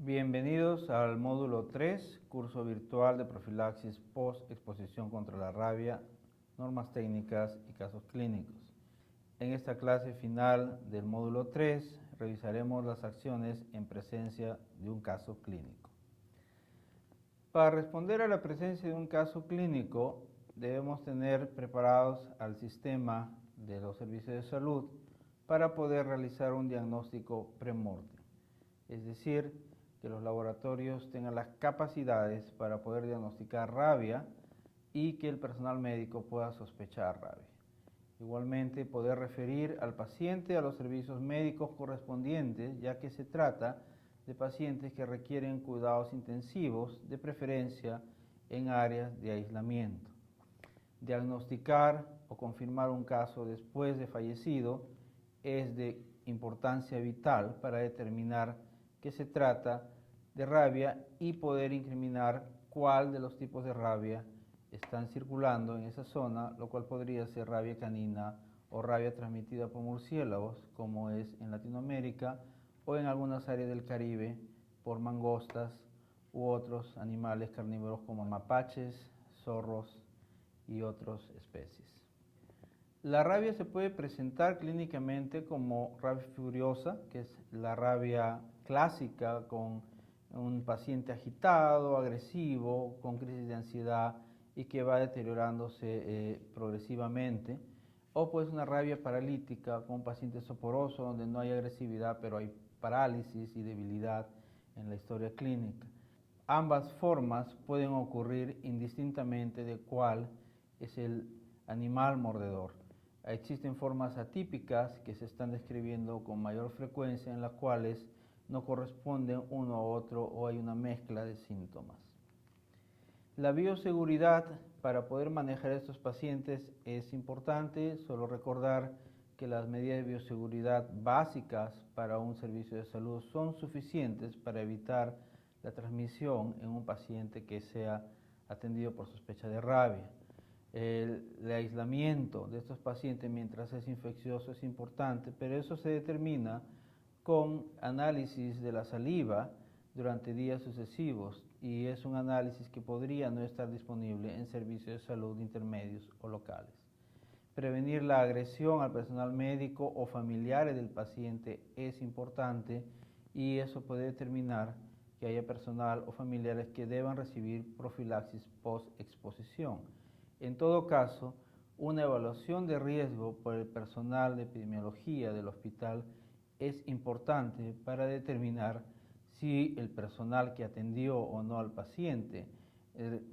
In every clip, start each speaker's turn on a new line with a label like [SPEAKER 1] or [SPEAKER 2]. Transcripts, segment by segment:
[SPEAKER 1] Bienvenidos al módulo 3, curso virtual de profilaxis post-exposición contra la rabia, normas técnicas y casos clínicos. En esta clase final del módulo 3 revisaremos las acciones en presencia de un caso clínico. Para responder a la presencia de un caso clínico, debemos tener preparados al sistema de los servicios de salud para poder realizar un diagnóstico pre-mortem, es decir, que los laboratorios tengan las capacidades para poder diagnosticar rabia y que el personal médico pueda sospechar rabia. Igualmente, poder referir al paciente a los servicios médicos correspondientes, ya que se trata de pacientes que requieren cuidados intensivos, de preferencia en áreas de aislamiento. Diagnosticar o confirmar un caso después de fallecido es de importancia vital para determinar que se trata de rabia y poder incriminar cuál de los tipos de rabia están circulando en esa zona, lo cual podría ser rabia canina o rabia transmitida por murciélagos, como es en Latinoamérica, o en algunas áreas del Caribe por mangostas u otros animales carnívoros como mapaches, zorros y otras especies. La rabia se puede presentar clínicamente como rabia furiosa, que es la rabia clásica con un paciente agitado, agresivo, con crisis de ansiedad y que va deteriorándose progresivamente, o pues una rabia paralítica con un paciente soporoso donde no hay agresividad pero hay parálisis y debilidad en la historia clínica. Ambas formas pueden ocurrir indistintamente de cuál es el animal mordedor. Existen formas atípicas que se están describiendo con mayor frecuencia en las cuales no corresponden uno a otro o hay una mezcla de síntomas. La bioseguridad para poder manejar a estos pacientes es importante. Solo recordar que las medidas de bioseguridad básicas para un servicio de salud son suficientes para evitar la transmisión en un paciente que sea atendido por sospecha de rabia. El aislamiento de estos pacientes mientras es infeccioso es importante, pero eso se determina con análisis de la saliva durante días sucesivos y es un análisis que podría no estar disponible en servicios de salud intermedios o locales. Prevenir la agresión al personal médico o familiares del paciente es importante y eso puede determinar que haya personal o familiares que deban recibir profilaxis post-exposición. En todo caso, una evaluación de riesgo por el personal de epidemiología del hospital es importante para determinar si el personal que atendió o no al paciente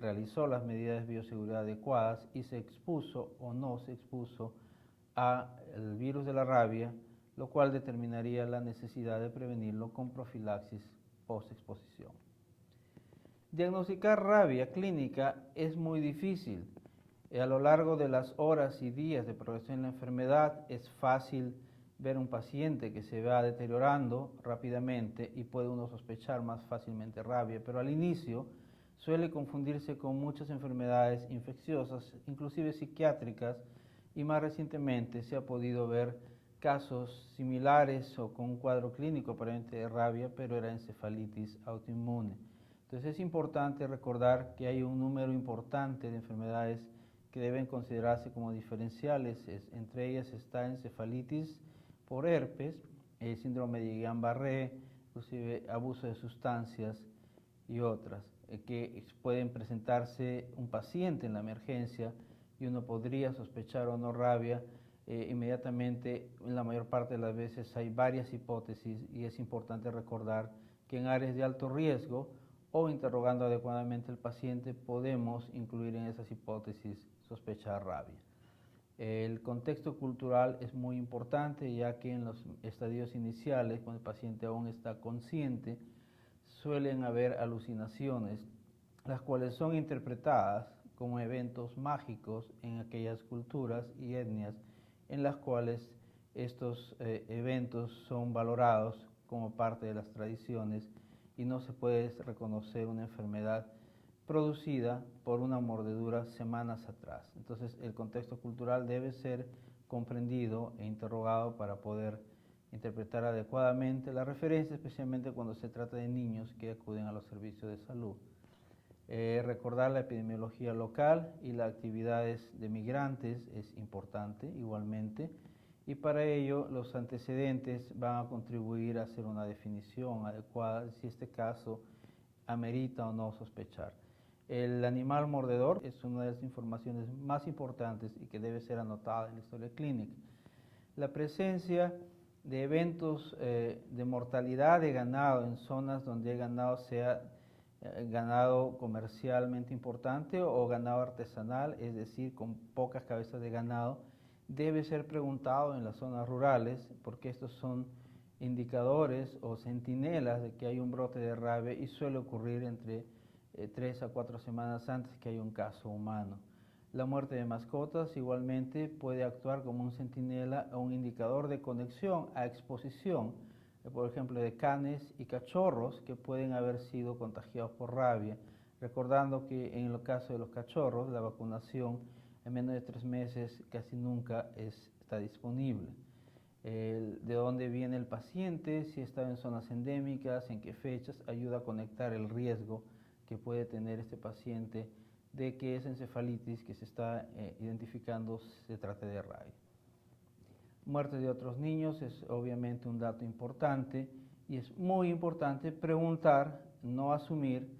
[SPEAKER 1] realizó las medidas de bioseguridad adecuadas y se expuso o no se expuso al virus de la rabia, lo cual determinaría la necesidad de prevenirlo con profilaxis post-exposición. Diagnosticar rabia clínica es muy difícil. A lo largo de las horas y días de progresión de la enfermedad es fácil ver un paciente que se va deteriorando rápidamente y puede uno sospechar más fácilmente rabia, pero al inicio suele confundirse con muchas enfermedades infecciosas, inclusive psiquiátricas, y más recientemente se ha podido ver casos similares o con un cuadro clínico aparente de rabia, pero era encefalitis autoinmune. Entonces es importante recordar que hay un número importante de enfermedades que deben considerarse como diferenciales. Entre ellas está encefalitis por herpes, el síndrome de Guillain-Barré, inclusive abuso de sustancias y otras, que pueden presentarse un paciente en la emergencia y uno podría sospechar o no rabia. Inmediatamente, en la mayor parte de las veces hay varias hipótesis y es importante recordar que en áreas de alto riesgo o interrogando adecuadamente al paciente podemos incluir en esas hipótesis sospechar rabia. El contexto cultural es muy importante, ya que en los estadios iniciales, cuando el paciente aún está consciente, suelen haber alucinaciones, las cuales son interpretadas como eventos mágicos en aquellas culturas y etnias en las cuales estos eventos son valorados como parte de las tradiciones y no se puede reconocer una enfermedad producida por una mordedura semanas atrás. Entonces el contexto cultural debe ser comprendido e interrogado para poder interpretar adecuadamente la referencia, especialmente cuando se trata de niños que acuden a los servicios de salud. Recordar la epidemiología local y las actividades de migrantes es importante igualmente, y para ello los antecedentes van a contribuir a hacer una definición adecuada de si este caso amerita o no sospechar. El animal mordedor es una de las informaciones más importantes y que debe ser anotada en la historia clínica. La presencia de eventos de mortalidad de ganado en zonas donde el ganado sea ganado comercialmente importante o ganado artesanal, es decir, con pocas cabezas de ganado, debe ser preguntado en las zonas rurales, porque estos son indicadores o centinelas de que hay un brote de rabia y suele ocurrir entre 3 a 4 semanas antes que haya un caso humano. La muerte de mascotas igualmente puede actuar como un centinela o un indicador de conexión a exposición, por ejemplo, de canes y cachorros que pueden haber sido contagiados por rabia, recordando que en el caso de los cachorros la vacunación en menos de 3 meses casi nunca está disponible. De dónde viene el paciente, si está en zonas endémicas, en qué fechas, ayuda a conectar el riesgo que puede tener este paciente de que esa encefalitis que se está identificando se trate de rabia. Muerte de otros niños es obviamente un dato importante y es muy importante preguntar, no asumir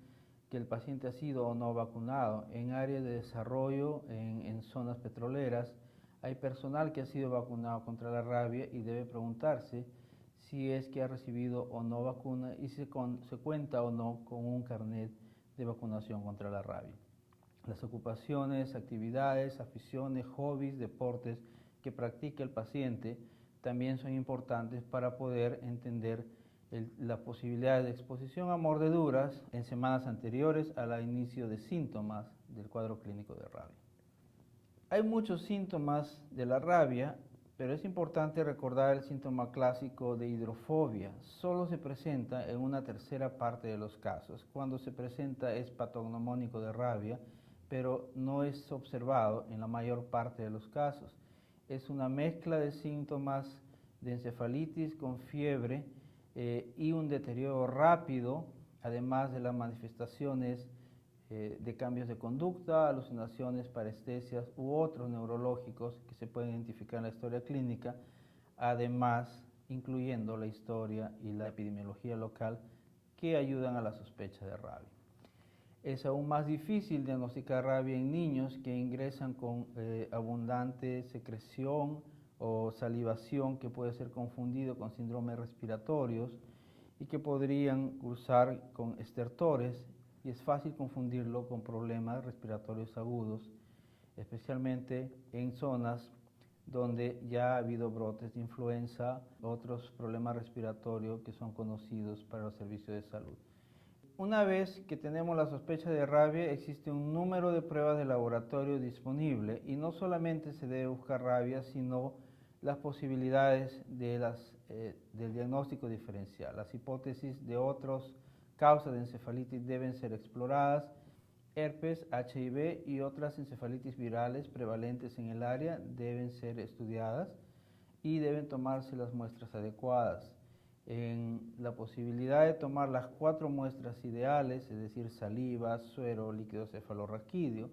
[SPEAKER 1] que el paciente ha sido o no vacunado. En áreas de desarrollo, en zonas petroleras, hay personal que ha sido vacunado contra la rabia y debe preguntarse si es que ha recibido o no vacuna y si se cuenta o no con un carnet de vacunación contra la rabia. Las ocupaciones, actividades, aficiones, hobbies, deportes que practica el paciente también son importantes para poder entender la posibilidad de exposición a mordeduras en semanas anteriores al inicio de síntomas del cuadro clínico de rabia. Hay muchos síntomas de la rabia, pero es importante recordar el síntoma clásico de hidrofobia. Solo se presenta en una tercera parte de los casos. Cuando se presenta es patognomónico de rabia, pero no es observado en la mayor parte de los casos. Es una mezcla de síntomas de encefalitis con fiebre y un deterioro rápido, además de las manifestaciones de cambios de conducta, alucinaciones, parestesias u otros neurológicos que se pueden identificar en la historia clínica, además incluyendo la historia y la epidemiología local que ayudan a la sospecha de rabia. Es aún más difícil diagnosticar rabia en niños que ingresan con abundante secreción o salivación que puede ser confundido con síndromes respiratorios y que podrían cursar con estertores, y es fácil confundirlo con problemas respiratorios agudos, especialmente en zonas donde ya ha habido brotes de influenza, otros problemas respiratorios que son conocidos para los servicios de salud. Una vez que tenemos la sospecha de rabia, existe un número de pruebas de laboratorio disponible y no solamente se debe buscar rabia, sino las posibilidades del diagnóstico diferencial. Las hipótesis de otras causas de encefalitis deben ser exploradas. Herpes, HIV y otras encefalitis virales prevalentes en el área deben ser estudiadas y deben tomarse las muestras adecuadas. En la posibilidad de tomar las 4 muestras ideales, es decir, saliva, suero, líquido cefalorraquídeo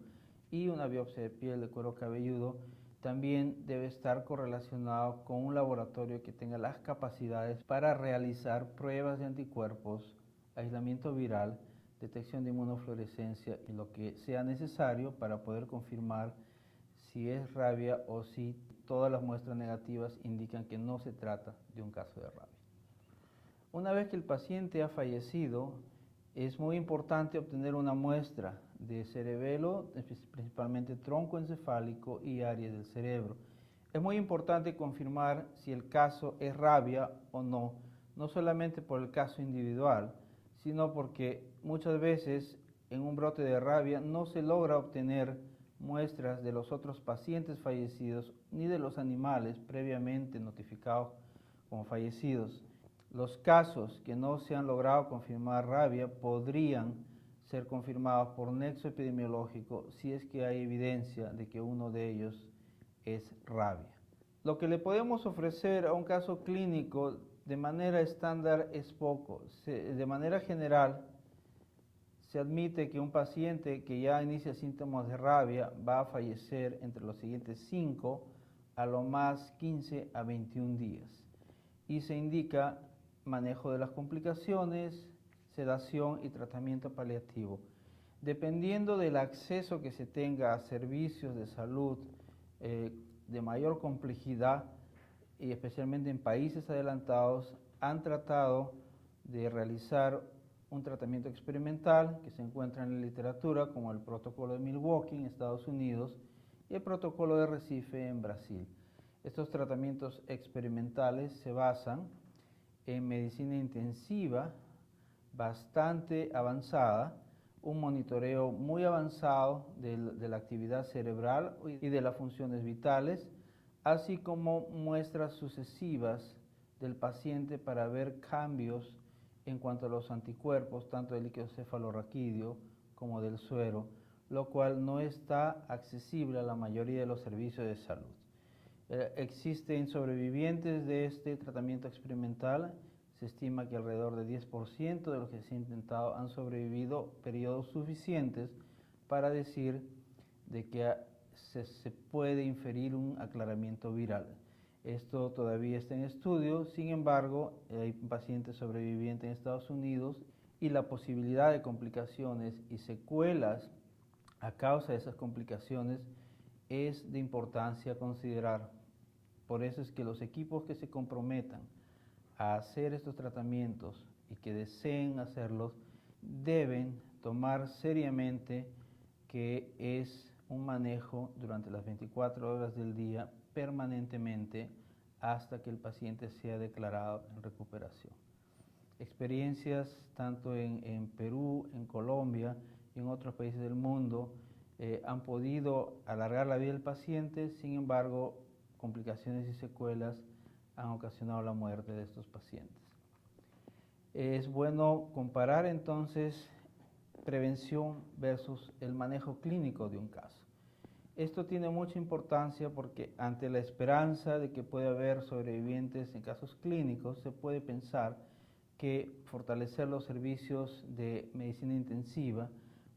[SPEAKER 1] y una biopsia de piel de cuero cabelludo, también debe estar correlacionado con un laboratorio que tenga las capacidades para realizar pruebas de anticuerpos, aislamiento viral, detección de inmunofluorescencia y lo que sea necesario para poder confirmar si es rabia o si todas las muestras negativas indican que no se trata de un caso de rabia. Una vez que el paciente ha fallecido, es muy importante obtener una muestra de cerebelo, principalmente tronco encefálico y áreas del cerebro. Es muy importante confirmar si el caso es rabia o no, no solamente por el caso individual, sino porque muchas veces en un brote de rabia no se logra obtener muestras de los otros pacientes fallecidos ni de los animales previamente notificados como fallecidos. Los casos que no se han logrado confirmar rabia podrían ser confirmados por nexo epidemiológico si es que hay evidencia de que uno de ellos es rabia. Lo que le podemos ofrecer a un caso clínico de manera estándar es poco. De manera general, se admite que un paciente que ya inicia síntomas de rabia va a fallecer entre los siguientes 5 a lo más 15 a 21 días. Y se indica manejo de las complicaciones, sedación y tratamiento paliativo. Dependiendo del acceso que se tenga a servicios de salud de mayor complejidad, y especialmente en países adelantados, han tratado de realizar un tratamiento experimental que se encuentra en la literatura, como el protocolo de Milwaukee en Estados Unidos y el protocolo de Recife en Brasil. Estos tratamientos experimentales se basan en medicina intensiva bastante avanzada, un monitoreo muy avanzado de la actividad cerebral y de las funciones vitales, así como muestras sucesivas del paciente para ver cambios en cuanto a los anticuerpos, tanto del líquido cefalorraquídeo como del suero, lo cual no está accesible a la mayoría de los servicios de salud. Existen sobrevivientes de este tratamiento experimental. Se estima que alrededor de 10% de los que se han intentado han sobrevivido periodos suficientes para decir de que se puede inferir un aclaramiento viral. Esto todavía está en estudio, sin embargo, hay pacientes sobrevivientes en Estados Unidos y la posibilidad de complicaciones y secuelas a causa de esas complicaciones es de importancia a considerar. Por eso es que los equipos que se comprometan a hacer estos tratamientos y que deseen hacerlos deben tomar seriamente que es un manejo durante las 24 horas del día permanentemente hasta que el paciente sea declarado en recuperación. Experiencias tanto en Perú, en Colombia y en otros países del mundo han podido alargar la vida del paciente, sin embargo, complicaciones y secuelas han ocasionado la muerte de estos pacientes. Es bueno comparar entonces prevención versus el manejo clínico de un caso. Esto tiene mucha importancia porque ante la esperanza de que puede haber sobrevivientes en casos clínicos, se puede pensar que fortalecer los servicios de medicina intensiva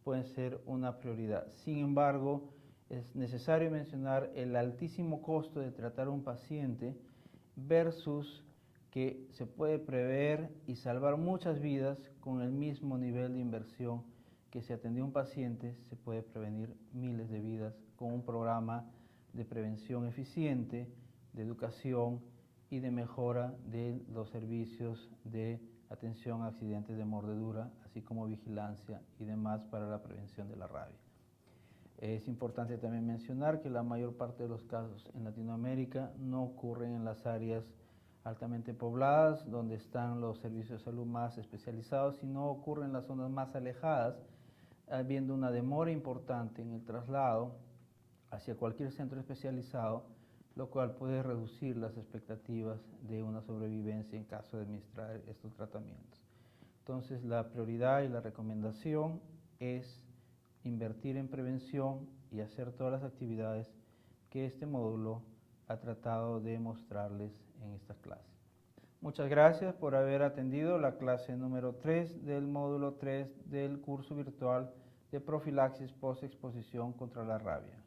[SPEAKER 1] puede ser una prioridad. Sin embargo, es necesario mencionar el altísimo costo de tratar a un paciente versus que se puede prever y salvar muchas vidas con el mismo nivel de inversión que si atendió a un paciente se puede prevenir miles de vidas con un programa de prevención eficiente, de educación y de mejora de los servicios de atención a accidentes de mordedura, así como vigilancia y demás para la prevención de la rabia. Es importante también mencionar que la mayor parte de los casos en Latinoamérica no ocurren en las áreas altamente pobladas, donde están los servicios de salud más especializados, sino ocurren en las zonas más alejadas, habiendo una demora importante en el traslado hacia cualquier centro especializado, lo cual puede reducir las expectativas de una sobrevivencia en caso de administrar estos tratamientos. Entonces, la prioridad y la recomendación es invertir en prevención y hacer todas las actividades que este módulo ha tratado de mostrarles en esta clase. Muchas gracias por haber atendido la clase número 3 del módulo 3 del curso virtual de profilaxis post-exposición contra la rabia.